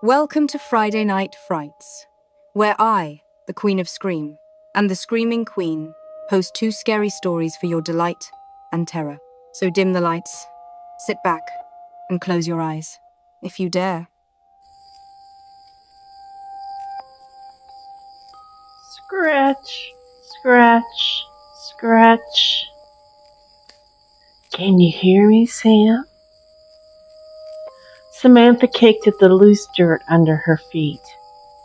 Welcome to Friday Night Frights, where I, the Queen of Scream, and the Screaming Queen host two scary stories for your delight and terror. So dim the lights, sit back, and close your eyes, if you dare. Scratch, scratch, scratch. Can you hear me, Sam? Samantha kicked at the loose dirt under her feet,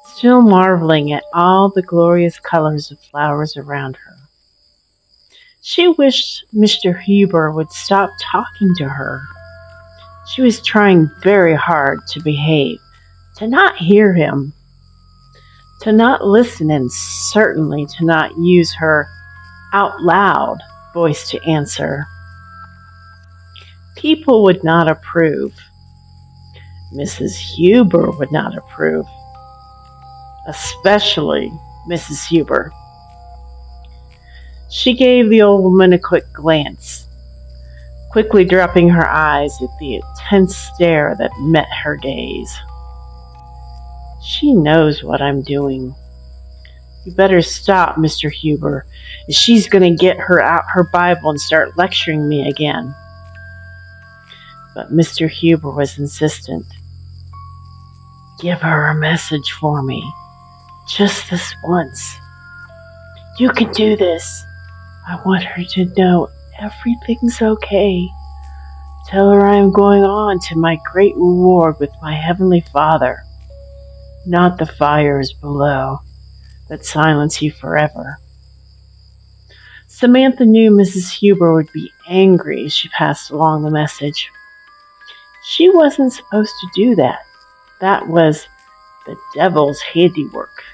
still marveling at all the glorious colors of flowers around her. She wished Mr. Huber would stop talking to her. She was trying very hard to behave, to not hear him, to not listen, and certainly to not use her out loud voice to answer. People would not approve. Mrs. Huber would not approve, especially Mrs. Huber. She gave the old woman a quick glance, quickly dropping her eyes at the intense stare that met her gaze. She knows what I'm doing. You better stop, Mr. Huber. She's going to get her Bible and start lecturing me again. But Mr. Huber was insistent. Give her a message for me, just this once. You can do this. I want her to know everything's okay. Tell her I am going on to my great reward with my Heavenly Father, not the fires below that silence you forever. Samantha knew Mrs. Huber would be angry as she passed along the message. She wasn't supposed to do that. That was the devil's handiwork.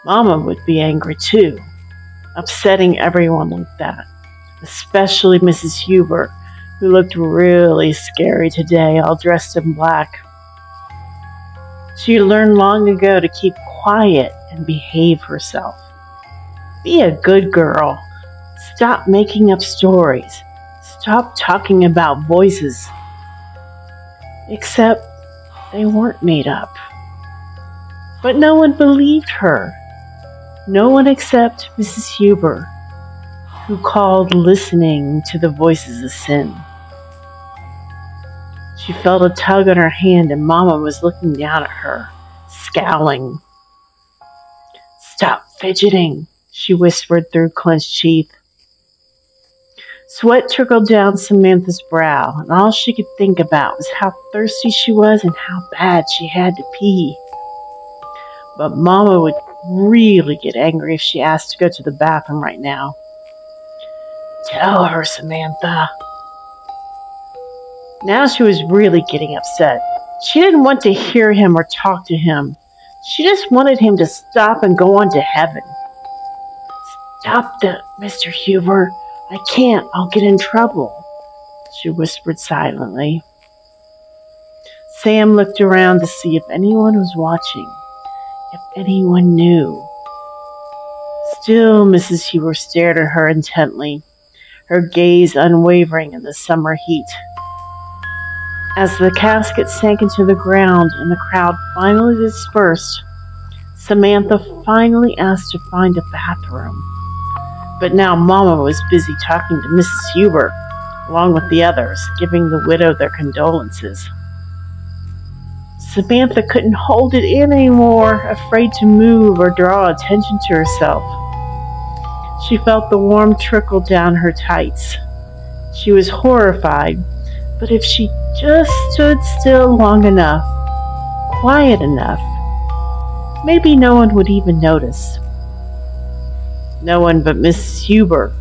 Mama would be angry too, upsetting everyone like that, especially Mrs. Huber, who looked really scary today, all dressed in black. She learned long ago to keep quiet and behave herself. Be a good girl. Stop making up stories. Stop talking about voices. Except they weren't made up. But no one believed her. No one except Mrs. Huber, who called listening to the voices a sin. She felt a tug on her hand, and Mama was looking down at her, scowling. Stop fidgeting, she whispered through clenched teeth. Sweat trickled down Samantha's brow, and all she could think about was how thirsty she was and how bad she had to pee. But Mama would really get angry if she asked to go to the bathroom right now. Tell her, Samantha. Now she was really getting upset. She didn't want to hear him or talk to him. She just wanted him to stop and go on to heaven. Stop that, Mr. Huber. I can't. I'll get in trouble, she whispered silently. Sam looked around to see if anyone was watching, if anyone knew. Still, Mrs. Huber stared at her intently, her gaze unwavering in the summer heat. As the casket sank into the ground and the crowd finally dispersed, Samantha finally asked to find a bathroom. But now Mama was busy talking to Mrs. Huber, along with the others, giving the widow their condolences. Samantha couldn't hold it in anymore, afraid to move or draw attention to herself. She felt the warm trickle down her tights. She was horrified, but if she just stood still long enough, quiet enough, maybe no one would even notice. No one but Mrs. Huber,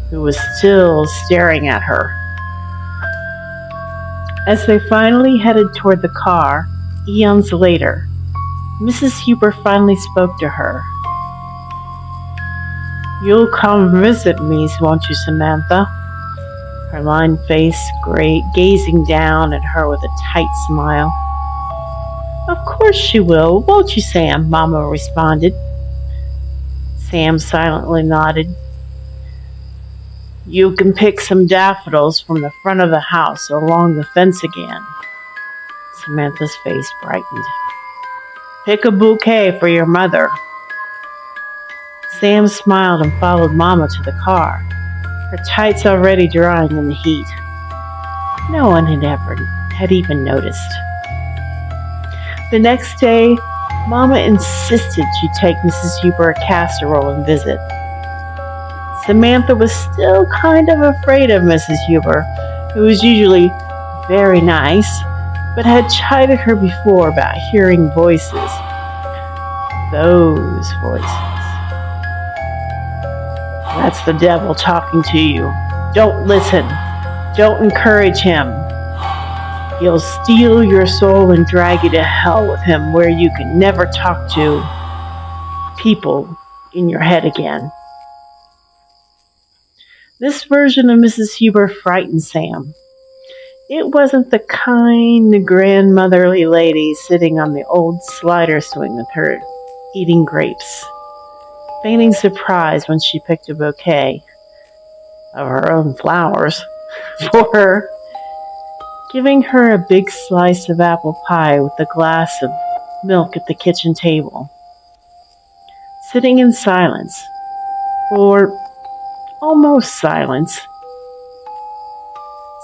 who was still staring at her. As they finally headed toward the car, eons later, Mrs. Huber finally spoke to her. You'll come visit me, won't you, Samantha? Her lined face gazing down at her with a tight smile. Of course she will, won't you, Sam? Mama responded. Sam silently nodded. You can pick some daffodils from the front of the house along the fence again. Samantha's face brightened. Pick a bouquet for your mother. Sam smiled and followed Mama to the car, her tights already drying in the heat. No one had even noticed. The next day, Mama insisted she take Mrs. Huber a casserole and visit. Samantha was still kind of afraid of Mrs. Huber, who was usually very nice, but had chided her before about hearing voices. Those voices. That's the devil talking to you. Don't listen. Don't encourage him. He'll steal your soul and drag you to hell with him, where you can never talk to people in your head again. This version of Mrs. Huber frightened Sam. It wasn't the kind, grandmotherly lady sitting on the old slider swing with her, eating grapes, feigning surprise when she picked a bouquet of her own flowers for her, giving her a big slice of apple pie with a glass of milk at the kitchen table. Sitting in silence, or almost silence.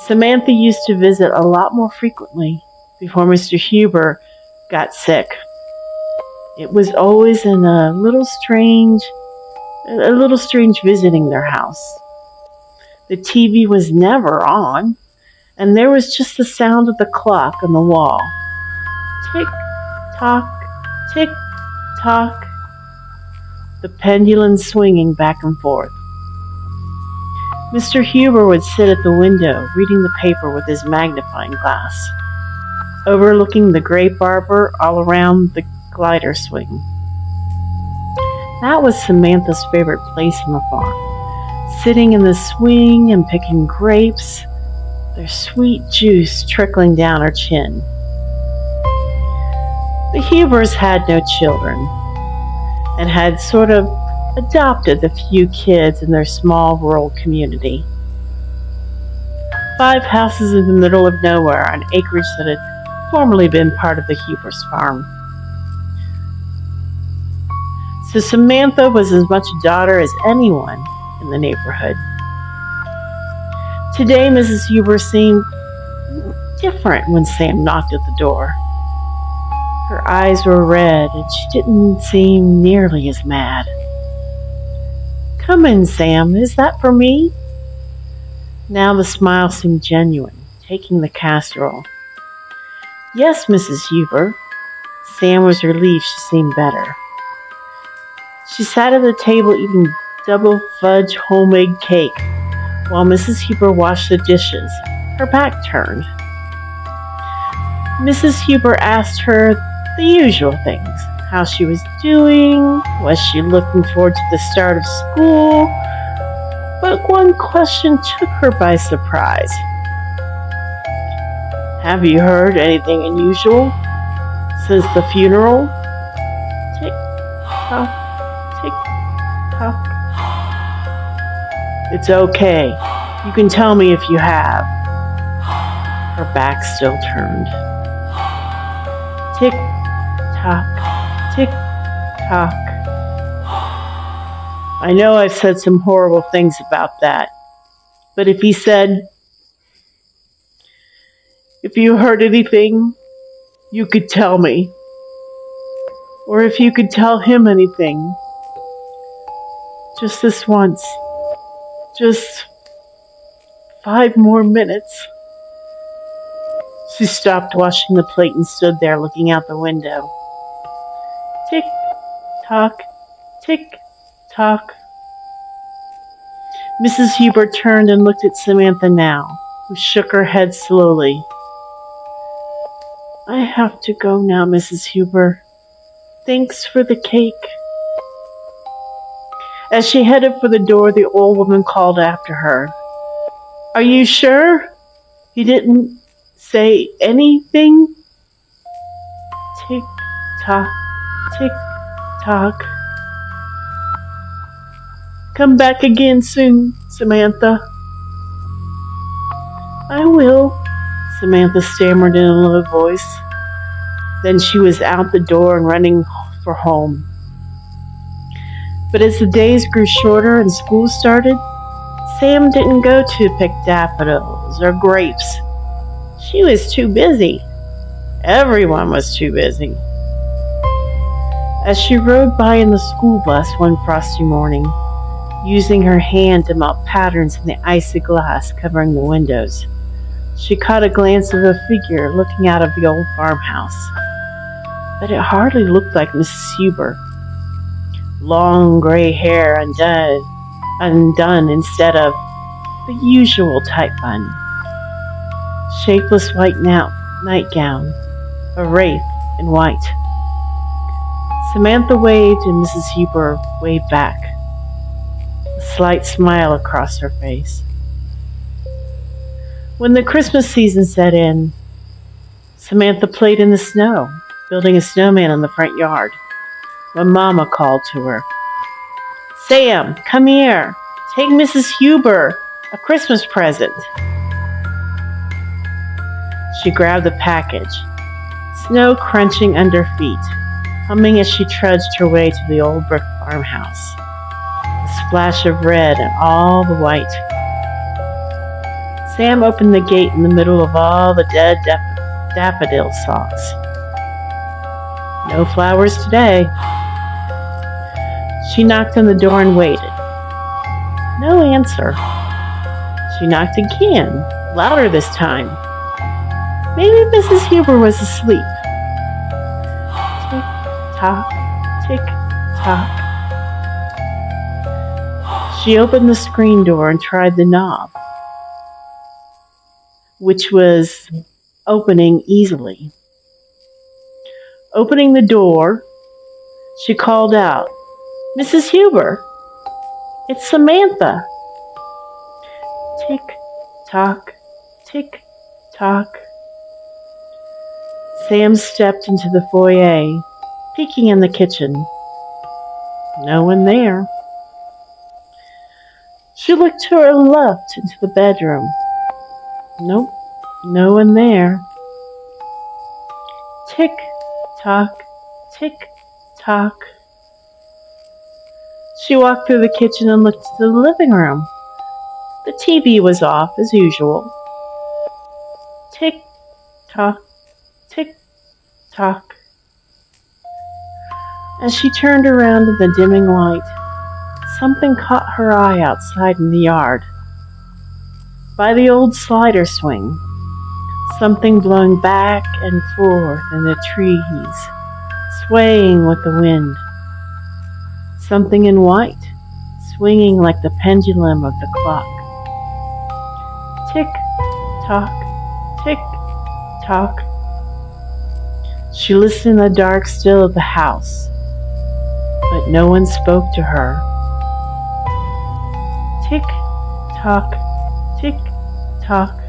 Samantha used to visit a lot more frequently before Mr. Huber got sick. It was always in a little strange visiting their house. The TV was never on, and there was just the sound of the clock on the wall. Tick, tock, tick, tock. The pendulum swinging back and forth. Mr. Huber would sit at the window reading the paper with his magnifying glass, overlooking the grape arbor all around the glider swing. That was Samantha's favorite place on the farm, sitting in the swing and picking grapes, their sweet juice trickling down her chin. The Hubers had no children and had sort of adopted the few kids in their small rural community. 5 houses in the middle of nowhere on acreage that had formerly been part of the Hubers' farm. So Samantha was as much a daughter as anyone in the neighborhood. Today, Mrs. Huber seemed different when Sam knocked at the door. Her eyes were red, and she didn't seem nearly as mad. Come in, Sam. Is that for me? Now the smile seemed genuine, taking the casserole. Yes, Mrs. Huber. Sam was relieved she seemed better. She sat at the table eating double fudge homemade cake, while Mrs. Huber washed the dishes, her back turned. Mrs. Huber asked her the usual things. How she was doing, was she looking forward to the start of school? But one question took her by surprise. Have you heard anything unusual since the funeral? Tick, tock, tick, tock. It's okay. You can tell me if you have. Her back still turned. Tick, tock. Tick, tock. I know I've said some horrible things about that, but if he said, if you heard anything, you could tell me. Or if you could tell him anything, just this once, just 5 more minutes. She stopped washing the plate and stood there looking out the window. Tick, tock, tick, tock. Mrs. Huber turned and looked at Samantha now, who shook her head slowly. I have to go now, Mrs. Huber. Thanks for the cake. As she headed for the door, the old woman called after her. Are you sure he didn't say anything? Tick, tock. Tick, tock. Come back again soon, Samantha. I will, Samantha stammered in a low voice. Then she was out the door and running for home. But as the days grew shorter and school started, Sam didn't go to pick daffodils or grapes. She was too busy. Everyone was too busy. As she rode by in the school bus one frosty morning, using her hand to melt patterns in the icy glass covering the windows, she caught a glance of a figure looking out of the old farmhouse. But it hardly looked like Mrs. Huber. Long gray hair undone instead of the usual tight bun. Shapeless white nightgown, a wraith in white. Samantha waved and Mrs. Huber waved back, a slight smile across her face. When the Christmas season set in, Samantha played in the snow, building a snowman in the front yard, when Mama called to her. "Sam, come here. Take Mrs. Huber a Christmas present." She grabbed the package, snow crunching under feet, humming as she trudged her way to the old brick farmhouse, a splash of red and all the white. Sam opened the gate in the middle of all the dead daffodil stalks. No flowers today. She knocked on the door and waited. No answer. She knocked again, louder this time. Maybe Mrs. Huber was asleep. Tick-tock, tick-tock. She opened the screen door and tried the knob, which was opening easily. Opening the door, she called out, "Mrs. Huber, it's Samantha." Tick-tock, tick-tock. Sam stepped into the foyer, peeking in the kitchen. No one there. She looked to her left into the bedroom. Nope, no one there. Tick-tock, tick-tock. She walked through the kitchen and looked to the living room. The TV was off as usual. Tick-tock, tick-tock. As she turned around in the dimming light, something caught her eye outside in the yard. By the old slider swing, something blowing back and forth in the trees, swaying with the wind. Something in white, swinging like the pendulum of the clock. Tick-tock, tick-tock. She listened in the dark still of the house, but no one spoke to her. Tick-tock, tick-tock.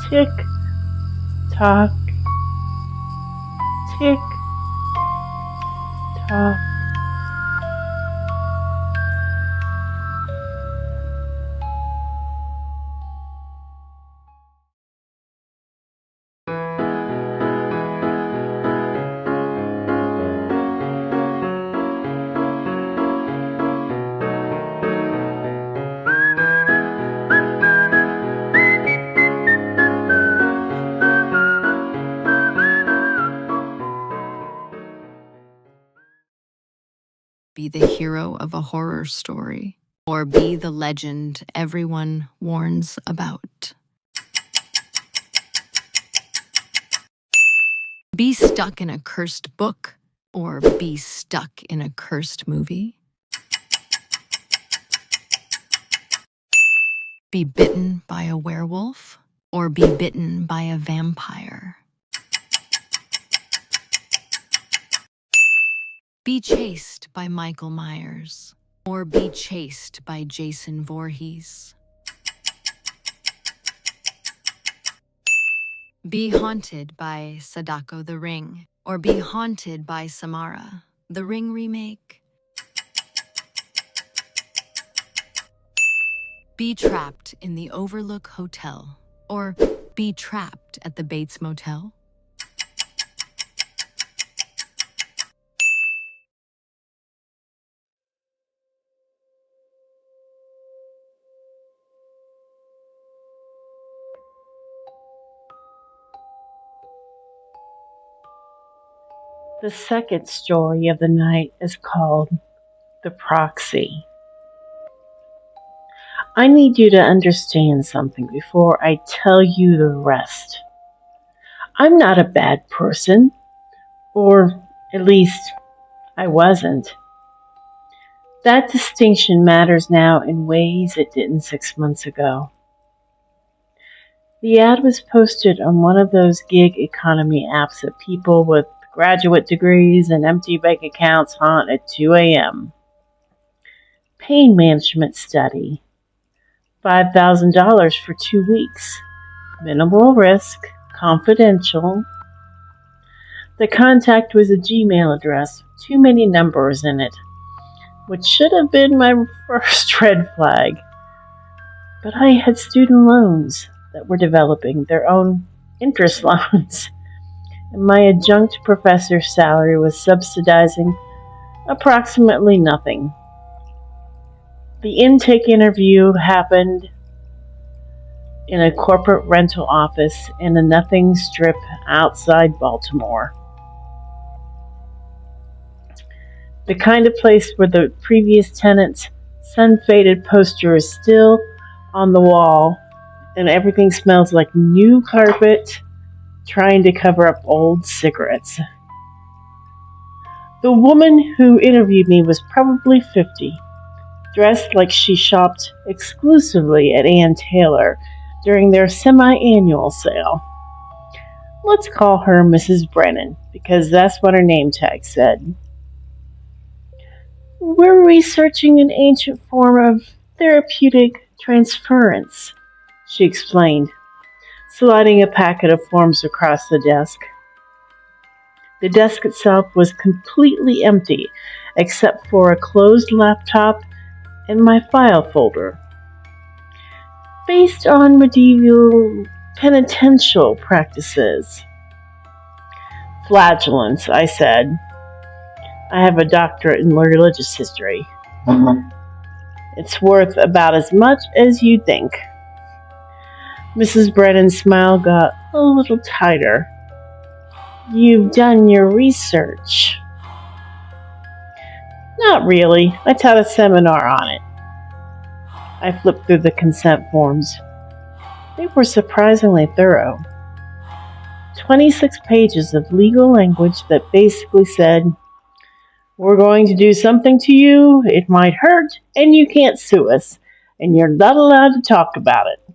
Tick-tock, tick-tock. Be the hero of a horror story, or be the legend everyone warns about. Be stuck in a cursed book, or be stuck in a cursed movie. Be bitten by a werewolf, or be bitten by a vampire. Be chased by Michael Myers, or be chased by Jason Voorhees. Be haunted by Sadako the Ring, or be haunted by Samara, the Ring remake. Be trapped in the Overlook Hotel, or be trapped at the Bates Motel. The second story of the night is called The Proxy. I need you to understand something before I tell you the rest. I'm not a bad person, or at least I wasn't. That distinction matters now in ways it didn't 6 months ago. The ad was posted on one of those gig economy apps that people with graduate degrees and empty bank accounts haunt at 2 a.m. Pain management study. $5,000 for 2 weeks. Minimal risk. Confidential. The contact was a Gmail address, too many numbers in it, which should have been my first red flag. But I had student loans that were developing their own interest loans, and my adjunct professor's salary was subsidizing approximately nothing. The intake interview happened in a corporate rental office in a nothing strip outside Baltimore. The kind of place where the previous tenant's sun-faded poster is still on the wall and everything smells like new carpet trying to cover up old cigarettes. The woman who interviewed me was probably 50, dressed like she shopped exclusively at Ann Taylor during their semi-annual sale. Let's call her Mrs. Brennan, because that's what her name tag said. We're researching an ancient form of therapeutic transference, she explained, sliding a packet of forms across the desk. The desk itself was completely empty, except for a closed laptop and my file folder. Based on medieval penitential practices. Flagellants, I said. I have a doctorate in religious history. It's worth about as much as you think. Mrs. Brennan's smile got a little tighter. You've done your research. Not really. I taught a seminar on it. I flipped through the consent forms. They were surprisingly thorough. 26 pages of legal language that basically said, we're going to do something to you, it might hurt, and you can't sue us, and you're not allowed to talk about it.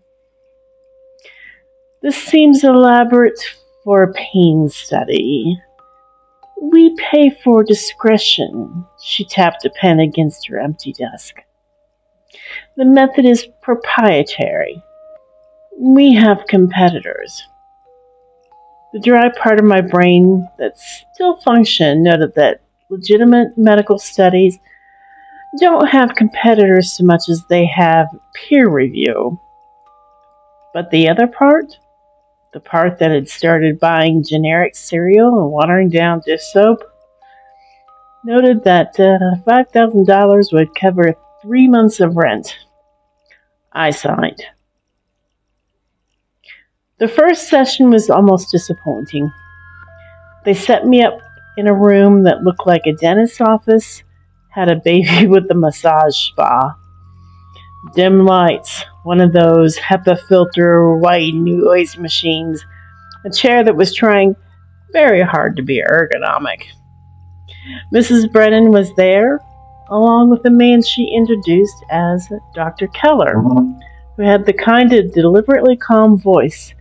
This seems elaborate for a pain study. We pay for discretion. She tapped a pen against her empty desk. The method is proprietary. We have competitors. The dry part of my brain that still functioned noted that legitimate medical studies don't have competitors so much as they have peer review. But the other part, the part that had started buying generic cereal and watering down dish soap, noted that $5,000 would cover 3 months of rent. I signed. The first session was almost disappointing. They set me up in a room that looked like a dentist's office, had a baby with a massage spa. Dim lights, one of those HEPA filter white noise machines, a chair that was trying very hard to be ergonomic. Mrs. Brennan was there, along with a man she introduced as Dr. Keller, who had the kind of deliberately calm voice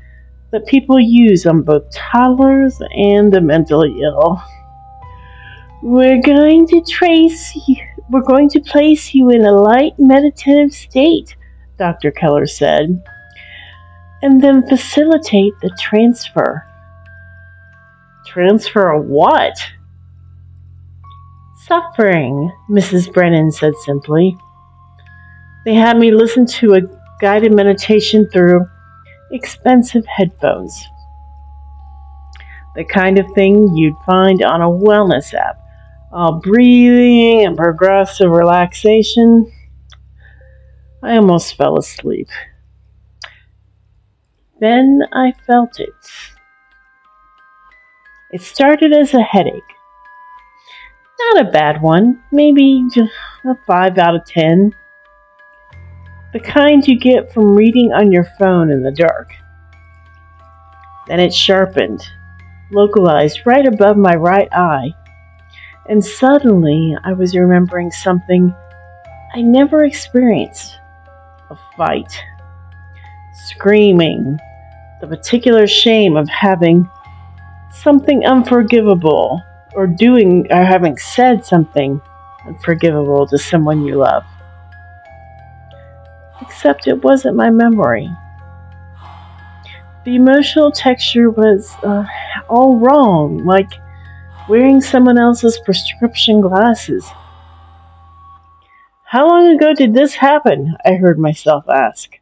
that people use on both toddlers and the mentally ill. We're going to place you in a light meditative state, Dr. Keller said, and then facilitate the transfer. Transfer of what? Suffering, Mrs. Brennan said simply. They had me listen to a guided meditation through expensive headphones. The kind of thing you'd find on a wellness app. All breathing and progressive relaxation. I almost fell asleep. Then I felt it. It started as a headache. Not a bad one, maybe just a 5 out of 10. The kind you get from reading on your phone in the dark. Then it sharpened, localized right above my right eye, and suddenly I was remembering something I never experienced. A fight. Screaming. The particular shame of having something unforgivable or having said something unforgivable to someone you love. Except it wasn't my memory. The emotional texture was all wrong, like wearing someone else's prescription glasses. How long ago did this happen? I heard myself ask.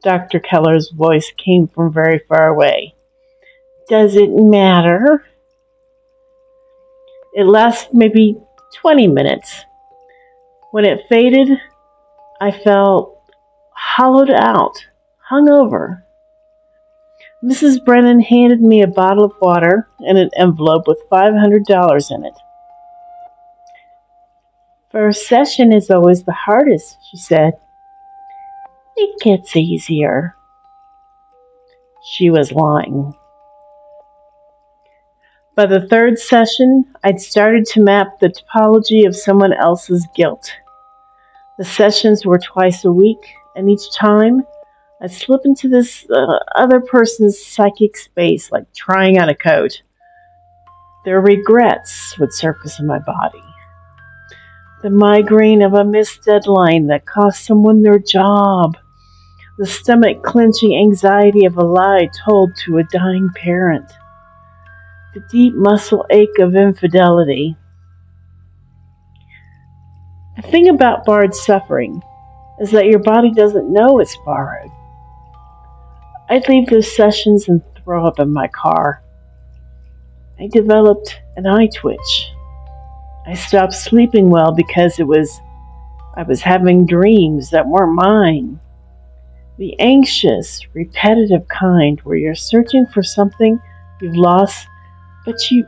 Dr. Keller's voice came from very far away. Does it matter? It lasted maybe 20 minutes. When it faded, I felt hollowed out, hungover. Mrs. Brennan handed me a bottle of water and an envelope with $500 in it. First session is always the hardest, she said. It gets easier. She was lying. By the third session, I'd started to map the topology of someone else's guilt. The sessions were twice a week, and each time I'd slip into this other person's psychic space, like trying on a coat. Their regrets would surface in my body. The migraine of a missed deadline that cost someone their job. The stomach-clenching anxiety of a lie told to a dying parent. The deep muscle ache of infidelity. The thing about borrowed suffering is that your body doesn't know it's borrowed. I'd leave those sessions and throw up in my car. I developed an eye twitch. I stopped sleeping well because I was having dreams that weren't mine. The anxious, repetitive kind where you're searching for something you've lost, but you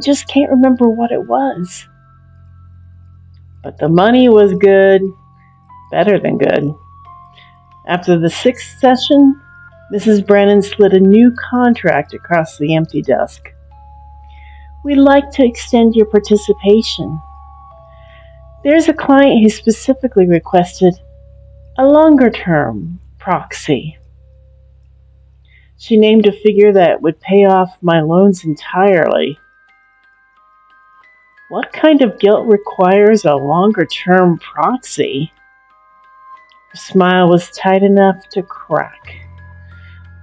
just can't remember what it was. But the money was good, better than good. After the 6th session, Mrs. Brennan slid a new contract across the empty desk. We'd like to extend your participation. There's a client who specifically requested a longer-term proxy. She named a figure that would pay off my loans entirely. What kind of guilt requires a longer-term proxy? Her smile was tight enough to crack.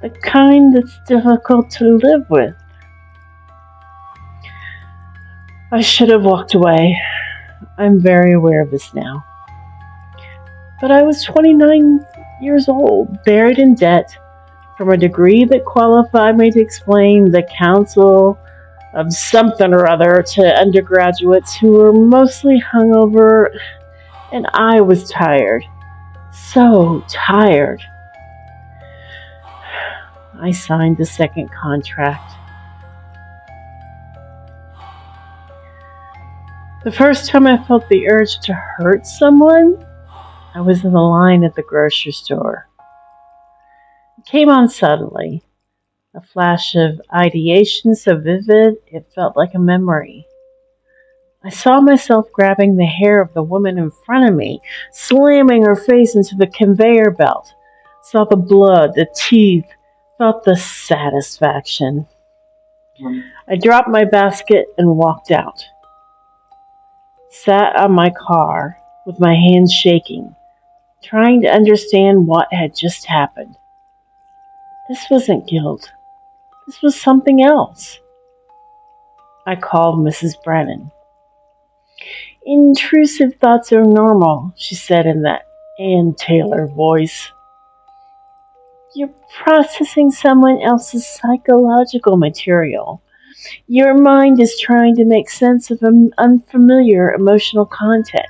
The kind that's difficult to live with. I should have walked away. I'm very aware of this now. But I was 29 years old, buried in debt, from a degree that qualified me to explain the counsel of something or other to undergraduates who were mostly hungover, and I was tired. So tired. I signed the second contract. The first time I felt the urge to hurt someone, I was in the line at the grocery store. It came on suddenly, a flash of ideation so vivid it felt like a memory. I saw myself grabbing the hair of the woman in front of me, slamming her face into the conveyor belt, saw the blood, the teeth, felt the satisfaction. I dropped my basket and walked out. Sat on my car with my hands shaking, trying to understand what had just happened. This wasn't guilt. This was something else. I called Mrs. Brennan. Intrusive thoughts are normal, she said in that Ann Taylor voice. You're processing someone else's psychological material. Your mind is trying to make sense of unfamiliar emotional content.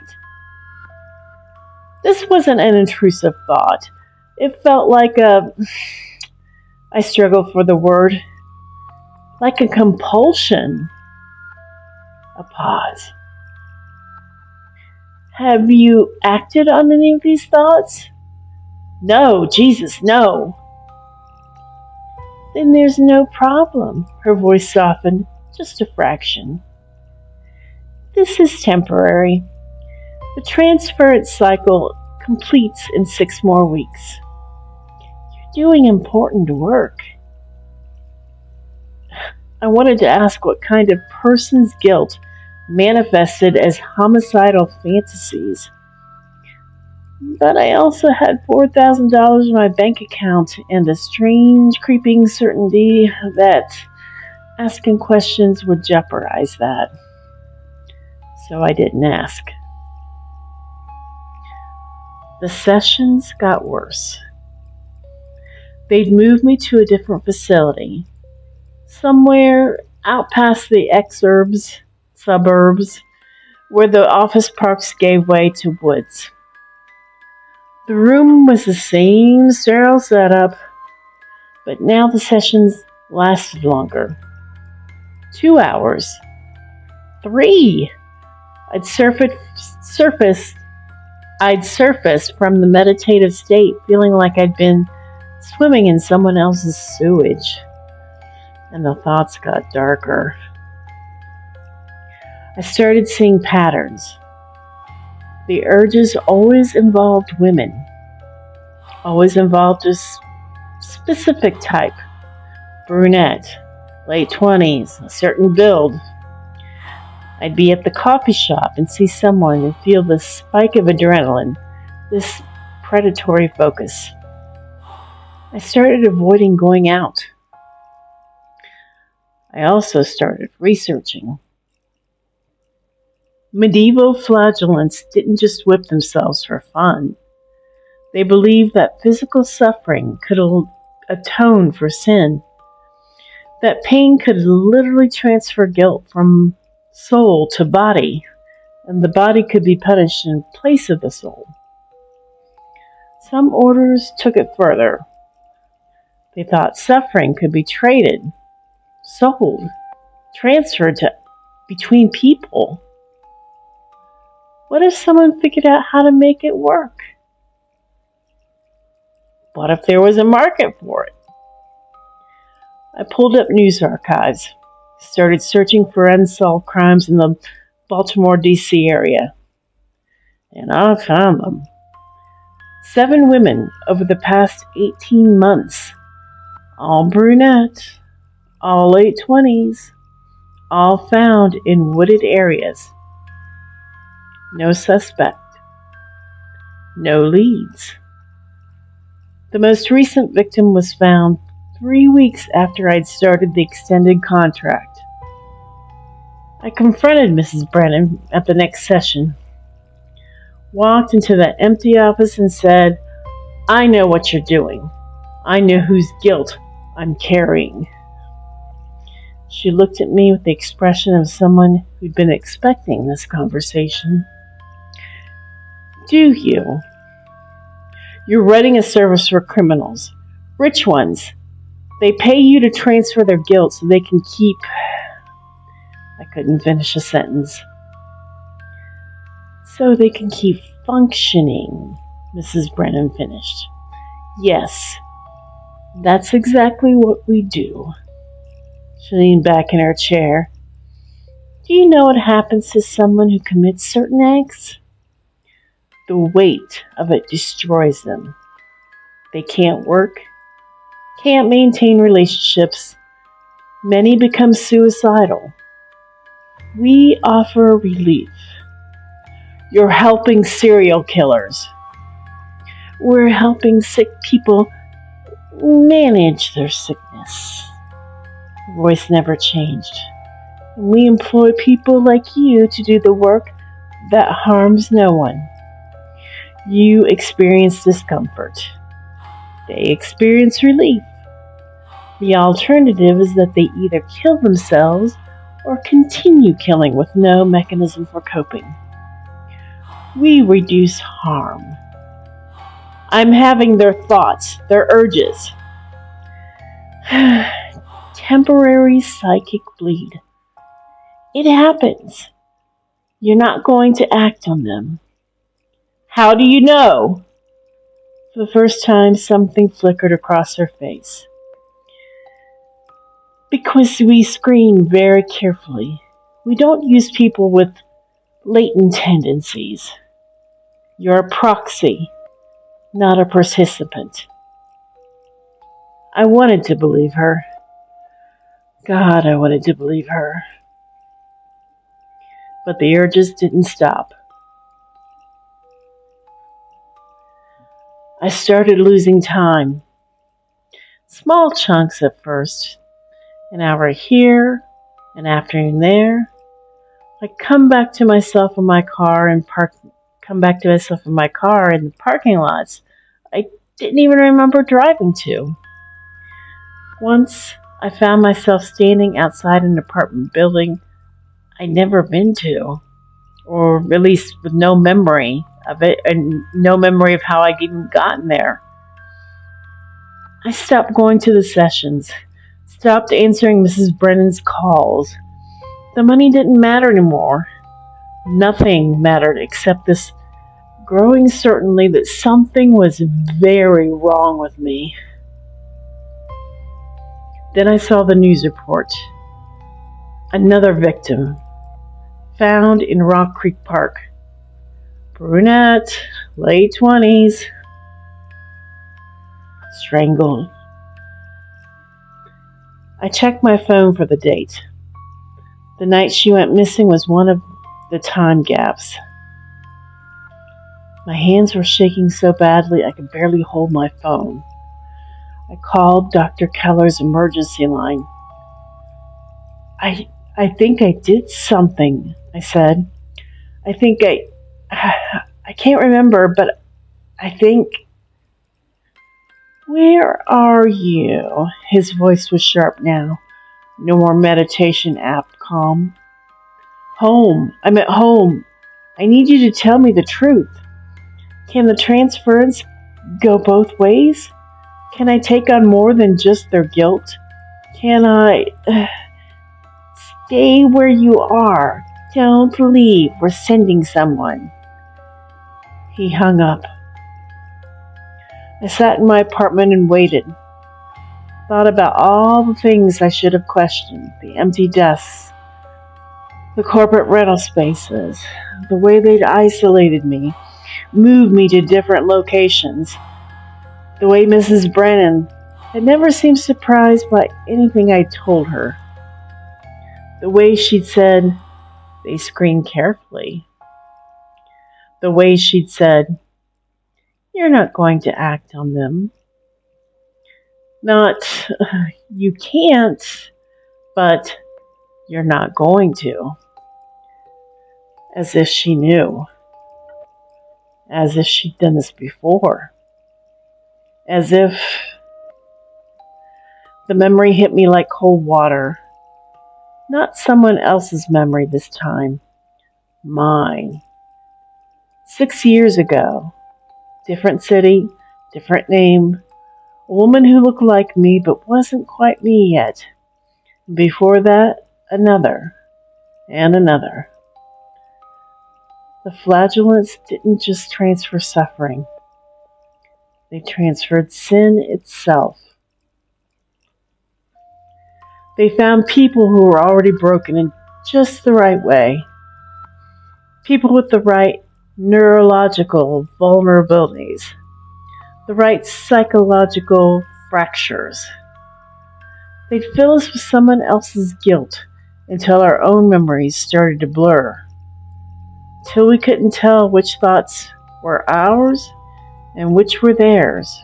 This wasn't an intrusive thought. It felt like I struggle for the word, like a compulsion. A pause. Have you acted on any of these thoughts? No, Jesus, no. Then there's no problem. Her voice softened just a fraction. This is temporary. The transference cycle completes in 6 more weeks. You're doing important work. I wanted to ask what kind of person's guilt manifested as homicidal fantasies. But I also had $4,000 in my bank account and a strange, creeping certainty that asking questions would jeopardize that. So I didn't ask. The sessions got worse. They'd moved me to a different facility, somewhere out past the suburbs, where the office parks gave way to woods. The room was the same sterile setup, but now the sessions lasted longer. 2 hours. 3. I'd surfaced from the meditative state, feeling like I'd been swimming in someone else's sewage. And the thoughts got darker. I started seeing patterns. The urges always involved women, always involved a specific type, brunette, late 20s, a certain build. I'd be at the coffee shop and see someone and feel this spike of adrenaline, this predatory focus. I started avoiding going out. I also started researching. Medieval flagellants didn't just whip themselves for fun. They believed that physical suffering could atone for sin, that pain could literally transfer guilt from soul to body, and the body could be punished in place of the soul. Some orders took it further. They thought suffering could be traded, sold, transferred between people. What if someone figured out how to make it work? What if there was a market for it? I pulled up news archives, started searching for unsolved crimes in the Baltimore, D.C. area, and I found them. 7 women over the past 18 months, all brunette, all late 20s, all found in wooded areas. No suspect. No leads. The most recent victim was found 3 weeks after I'd started the extended contract. I confronted Mrs. Brennan at the next session, walked into the empty office and said, I know what you're doing. I know whose guilt I'm carrying. She looked at me with the expression of someone who'd been expecting this conversation. Do you? You're running a service for criminals, rich ones. They pay you to transfer their guilt so they can keep... I couldn't finish a sentence. So they can keep functioning, Mrs. Brennan finished. Yes, that's exactly what we do. She leaned back in her chair. Do you know what happens to someone who commits certain acts? The weight of it destroys them. They can't work, can't maintain relationships. Many become suicidal. We offer relief. You're helping serial killers. We're helping sick people manage their sickness. Her voice never changed. And we employ people like you to do the work that harms no one. You experience discomfort. They experience relief. The alternative is that they either kill themselves or continue killing with no mechanism for coping. We reduce harm. I'm having their thoughts, their urges. Temporary psychic bleed. It happens. You're not going to act on them. How do you know? For the first time, something flickered across her face. Because we screen very carefully. We don't use people with latent tendencies. You're a proxy, not a participant. I wanted to believe her. God, I wanted to believe her. But the urges didn't stop. I started losing time. Small chunks at first. An hour here, an afternoon there. I'd come back to myself in my car in the parking lots I didn't even remember driving to. Once I found myself standing outside an apartment building I'd never been to, or at least with no memory of it and no memory of how I'd even gotten there. I stopped going to the sessions, stopped answering Mrs. Brennan's calls. The money didn't matter anymore. Nothing mattered except this growing certainty that something was very wrong with me. Then I saw the news report. Another victim, found in Rock Creek Park. Brunette, late 20s, strangled. I checked my phone for the date. The night she went missing was one of the time gaps. My hands were shaking so badly I could barely hold my phone. I called Dr. Keller's emergency line. I think I did something, I said. I can't remember, but I think... Where are you? His voice was sharp now. No more meditation app calm. Home. I'm at home. I need you to tell me the truth. Can the transference go both ways? Can I take on more than just their guilt? Can I... Stay where you are. Don't leave. We're sending someone. He hung up. I sat in my apartment and waited. Thought about all the things I should have questioned. The empty desks. The corporate rental spaces. The way they'd isolated me. Moved me to different locations. The way Mrs. Brennan had never seemed surprised by anything I told her. The way she'd said, they screened carefully. The way she'd said, you're not going to act on them. Not, you can't, but you're not going to. As if she knew. As if she'd done this before. As if the memory hit me like cold water. Not someone else's memory this time. Mine. 6 years ago. Different city, different name. A woman who looked like me but wasn't quite me yet. Before that, another. And another. The flagellants didn't just transfer suffering. They transferred sin itself. They found people who were already broken in just the right way. People with the right neurological vulnerabilities. The right psychological fractures. They'd fill us with someone else's guilt until our own memories started to blur. Till we couldn't tell which thoughts were ours and which were theirs.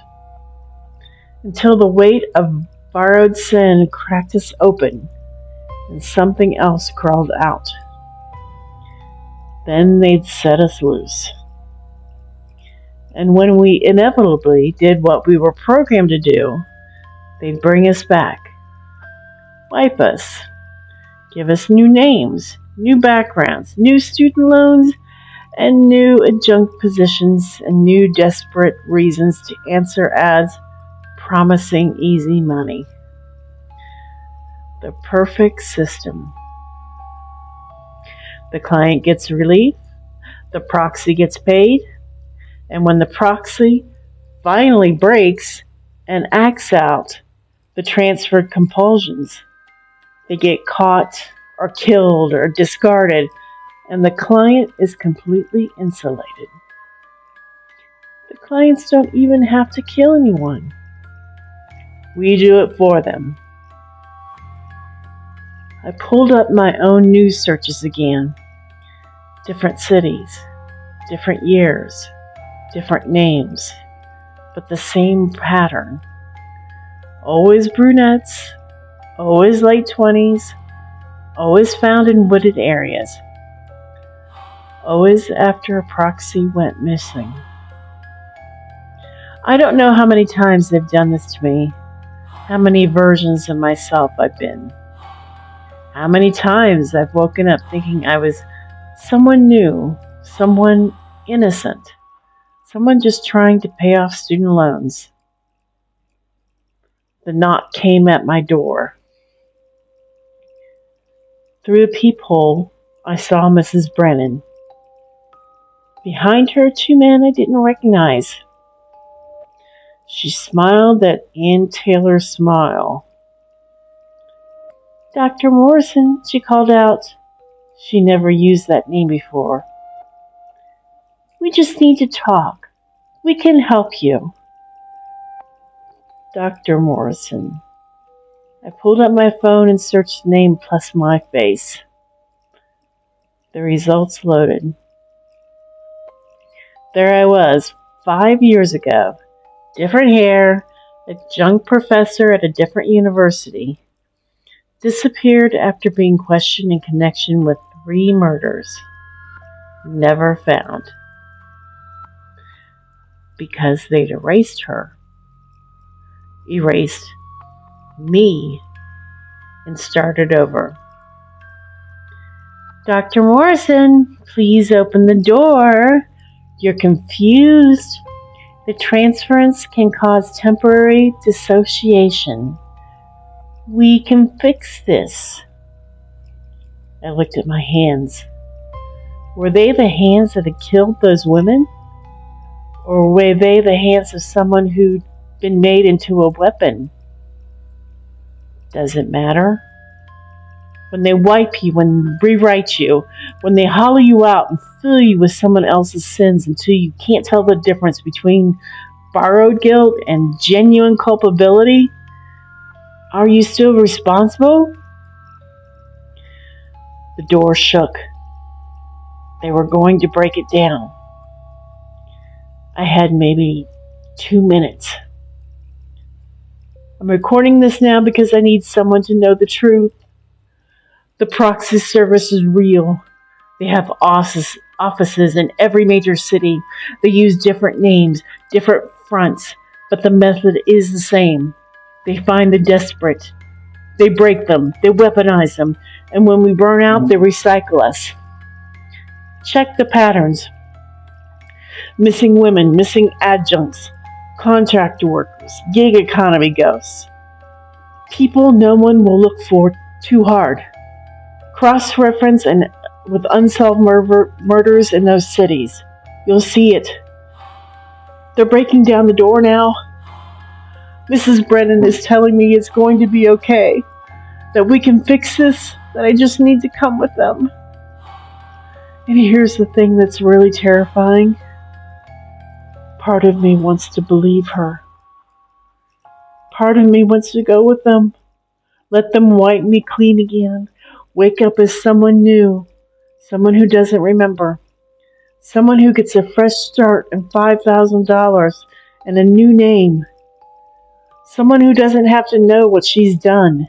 Until the weight of borrowed sin cracked us open and something else crawled out. Then they'd set us loose. And when we inevitably did what we were programmed to do, they'd bring us back, wipe us, give us new names, new backgrounds, new student loans, and new adjunct positions, and new desperate reasons to answer ads promising easy money. The perfect system. The client gets relief, the proxy gets paid, and when the proxy finally breaks and acts out the transferred compulsions, they get caught or killed or discarded, and the client is completely insulated. The clients don't even have to kill anyone. We do it for them. I pulled up my own news searches again. Different cities, different years, different names, but the same pattern. Always brunettes, always late 20s, always found in wooded areas, always after a proxy went missing. I don't know how many times they've done this to me, how many versions of myself I've been, how many times I've woken up thinking I was someone new, someone innocent, someone just trying to pay off student loans. The knock came at my door. Through the peephole, I saw Mrs. Brennan. Behind her, two men I didn't recognize. She smiled that Ann Taylor smile. "Dr. Morrison," she called out. She never used that name before. "We just need to talk. We can help you." Dr. Morrison. I pulled up my phone and searched the name plus my face. The results loaded. There I was, 5 years ago. Different hair, adjunct professor at a different university. Disappeared after being questioned in connection with 3 murders. Never found. Because they'd erased her. Erased me and started over. "Dr. Morrison, please open the door. You're confused. The transference can cause temporary dissociation. We can fix this." I looked at my hands. Were they the hands that had killed those women? Or were they the hands of someone who'd been made into a weapon? Does it matter? When they wipe you, when they rewrite you, when they hollow you out and fill you with someone else's sins until you can't tell the difference between borrowed guilt and genuine culpability, are you still responsible? The door shook. They were going to break it down. I had maybe 2 minutes. I'm recording this now because I need someone to know the truth. The proxy service is real. They have offices in every major city. They use different names, different fronts, but the method is the same. They find the desperate. They break them. They weaponize them. And when we burn out, they recycle us. Check the patterns. Missing women, missing adjuncts, contractor workers, gig economy ghosts. People no one will look for too hard. Cross-reference and with unsolved murders in those cities. You'll see it. They're breaking down the door now. Mrs. Brennan is telling me it's going to be okay, that we can fix this, that I just need to come with them. And here's the thing that's really terrifying. Part of me wants to believe her. Part of me wants to go with them. Let them wipe me clean again. Wake up as someone new. Someone who doesn't remember. Someone who gets a fresh start and $5,000 and a new name. Someone who doesn't have to know what she's done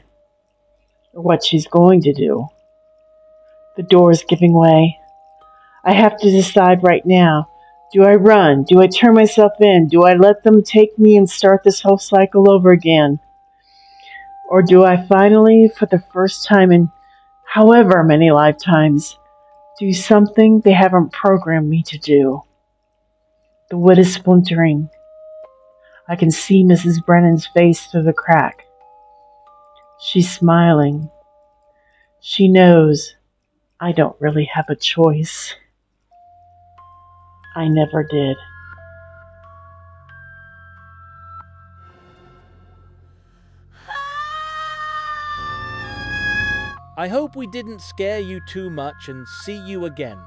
or what she's going to do. The door is giving way. I have to decide right now. Do I run? Do I turn myself in? Do I let them take me and start this whole cycle over again? Or do I finally, for the first time in however many lifetimes, do something they haven't programmed me to do? The wood is splintering. I can see Mrs. Brennan's face through the crack. She's smiling. She knows I don't really have a choice. I never did. I hope we didn't scare you too much and see you again.